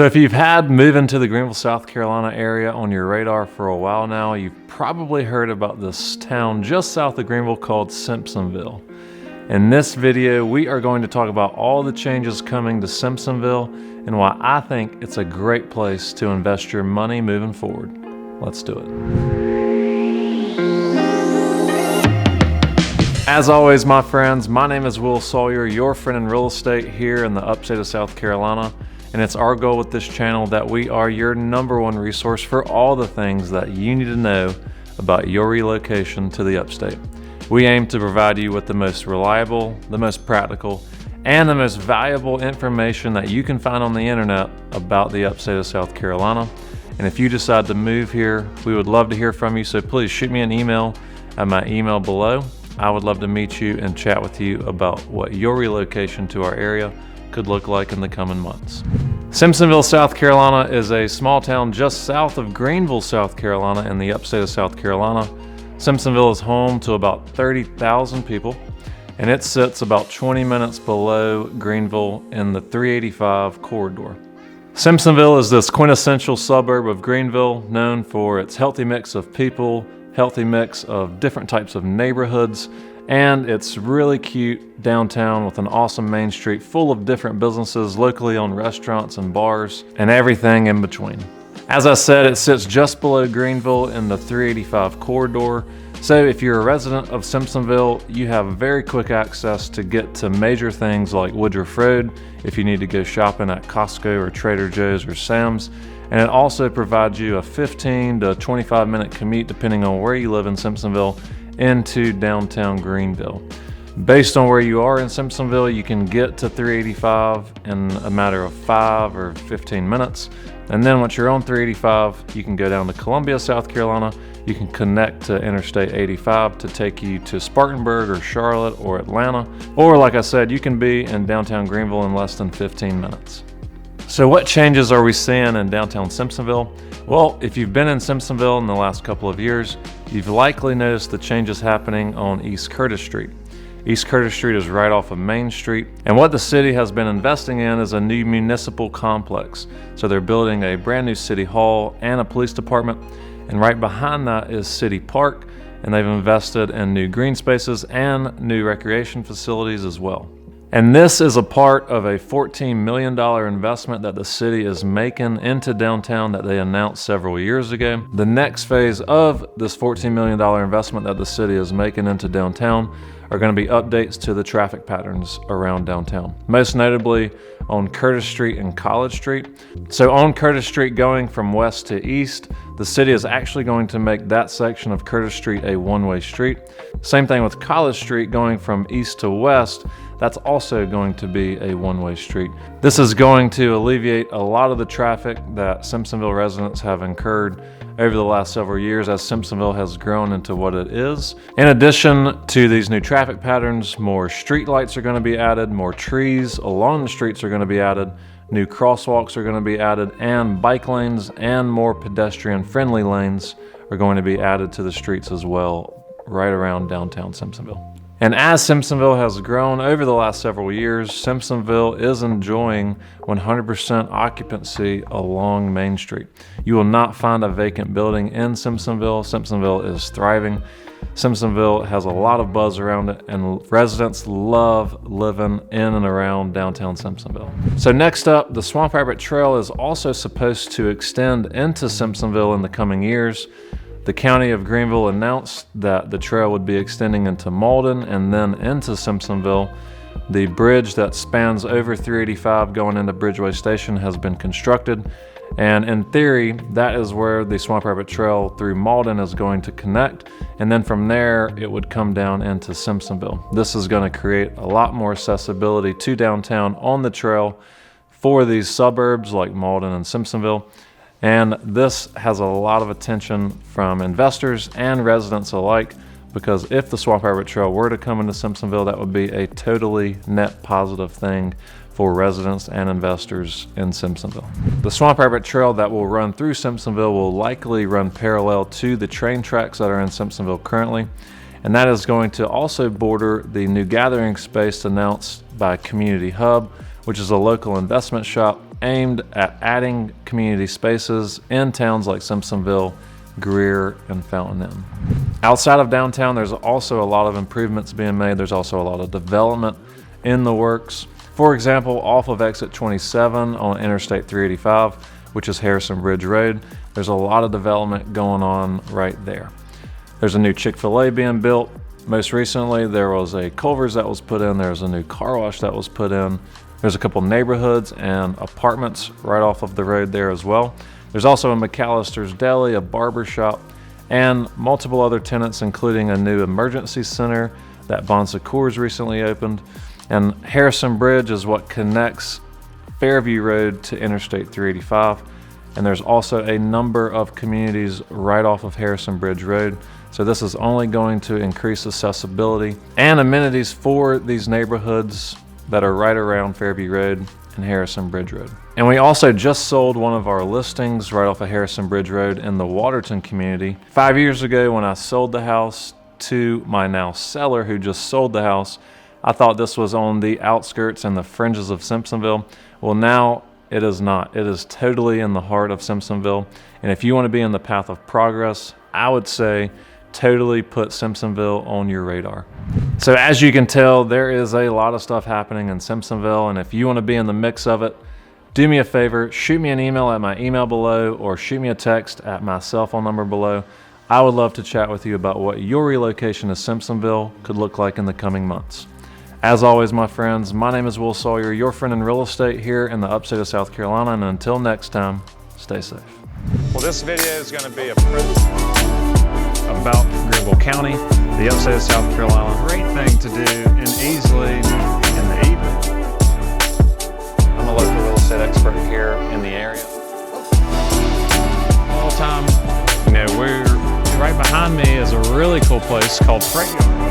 So if you've had moving to the Greenville, South Carolina area on your radar for a while now, you've probably heard about this town just south of Greenville called Simpsonville. In this video, we are going to talk about all the changes coming to Simpsonville and why I think it's a great place to invest your money moving forward. Let's do it. As always, my friends, my name is Sawyer, your friend in real estate here in the upstate of South Carolina. And it's our goal with this channel that we are your #1 resource for all the things that you need to know about your relocation to the upstate. We aim to provide you with the most reliable, the most practical, and the most valuable information that you can find on the internet about the upstate of South Carolina. And if you decide to move here, we would love to hear from you, so please shoot me an email at my email below. I would love to meet you and chat with you about what your relocation to our area could look like in the coming months. Simpsonville, South Carolina is a small town just south of Greenville, South Carolina in the upstate of South Carolina. Simpsonville is home to about 30,000 people, and it sits about 20 minutes below Greenville in the 385 corridor. Simpsonville is this quintessential suburb of Greenville, known for its healthy mix of people, healthy mix of different types of neighborhoods, and it's really cute downtown with an awesome main street full of different businesses, locally owned restaurants and bars, and everything in between. As I said, it sits just below Greenville in the 385 corridor. So if you're a resident of Simpsonville, you have very quick access to get to major things like Woodruff Road if you need to go shopping at Costco or Trader Joe's or Sam's. And it also provides you a 15 to 25 minute commute, depending on where you live in Simpsonville, into downtown Greenville. Based on where you are in Simpsonville, you can get to 385 in a matter of 5 or 15 minutes. And then once you're on 385, you can go down to Columbia, South Carolina. You can connect to Interstate 85 to take you to Spartanburg or Charlotte or Atlanta. Or like I said, you can be in downtown Greenville in less than 15 minutes. So what changes are we seeing in downtown Simpsonville? Well, if you've been in Simpsonville in the last couple of years, you've likely noticed the changes happening on East Curtis Street. East Curtis Street is right off of Main Street, and what the city has been investing in is a new municipal complex. So they're building a brand new city hall and a police department, and right behind that is City Park, and they've invested in new green spaces and new recreation facilities as well. And this is a part of a $14 million investment that the city is making into downtown that they announced several years ago. The next phase of this $14 million investment that the city is making into downtown are going to be updates to the traffic patterns around downtown, most notably on Curtis Street and College Street. So on Curtis Street going from west to east, the city is actually going to make that section of Curtis Street a one-way street. Same thing with College Street going from east to west. That's also going to be a one-way street. This is going to alleviate a lot of the traffic that Simpsonville residents have incurred over the last several years as Simpsonville has grown into what it is. In addition to these new traffic patterns, more street lights are going to be added, more trees along the streets are going to be added, new crosswalks are going to be added, and bike lanes and more pedestrian-friendly lanes are going to be added to the streets as well, right around downtown Simpsonville. And as Simpsonville has grown over the last several years, Simpsonville is enjoying 100% occupancy along Main Street. You will not find a vacant building in Simpsonville. Simpsonville is thriving. Simpsonville has a lot of buzz around it, and residents love living in and around downtown Simpsonville. So next up, the RIT Trail is also supposed to extend into Simpsonville in the coming years. The county of Greenville announced that the trail would be extending into Malden and then into Simpsonville. The bridge that spans over 385 going into Bridgeway Station has been constructed, and in theory, that is where the RIT Trail through Malden is going to connect, and then from there, it would come down into Simpsonville. This is going to create a lot more accessibility to downtown on the trail for these suburbs like Malden and Simpsonville. And this has a lot of attention from investors and residents alike, because if the RIT Trail were to come into Simpsonville, that would be a totally net positive thing for residents and investors in Simpsonville. The RIT Trail that will run through Simpsonville will likely run parallel to the train tracks that are in Simpsonville currently, and that is going to also border the new gathering space announced by Community Hub, which is a local investment shop aimed at adding community spaces in towns like Simpsonville, Greer, and Fountain Inn. Outside of downtown, there's also a lot of improvements being made. There's also a lot of development in the works. For example, off of exit 27 on Interstate 385, which is Harrison Bridge Road, there's a lot of development going on right there. There's a new Chick-fil-A being built. Most recently, there was a Culver's that was put in. There's a new car wash that was put in. There's a couple neighborhoods and apartments right off of the road there as well. There's also a McAllister's Deli, a barber shop, and multiple other tenants, including a new emergency center that Bon Secours recently opened. And Harrison Bridge is what connects Fairview Road to Interstate 385. And there's also a number of communities right off of Harrison Bridge Road. So this is only going to increase accessibility and amenities for these neighborhoods that are right around Fairview Road and Harrison Bridge Road. And we also just sold one of our listings right off of Harrison Bridge Road in the Waterton community. 5 years ago, when I sold the house to my now seller who just sold the house, I thought this was on the outskirts and the fringes of Simpsonville. Well, now it is not. It is totally in the heart of Simpsonville. And if you want to be in the path of progress, I would say totally put Simpsonville on your radar. So as you can tell, there is a lot of stuff happening in Simpsonville, and if you want to be in the mix of it, do me a favor, shoot me an email at my email below or shoot me a text at my cell phone number below. I would love to chat with you about what your relocation to Simpsonville could look like in the coming months. As always, my friends, my name is Will Sawyer, your friend in real estate here in the upstate of South Carolina, and until next time, stay safe. Well, this video is going to be about Greenville County, the upstate of South Carolina. Great thing to do and easily in the evening. I'm a local real estate expert here in the area. All the time, we're right behind me is a really cool place called Freight Yard.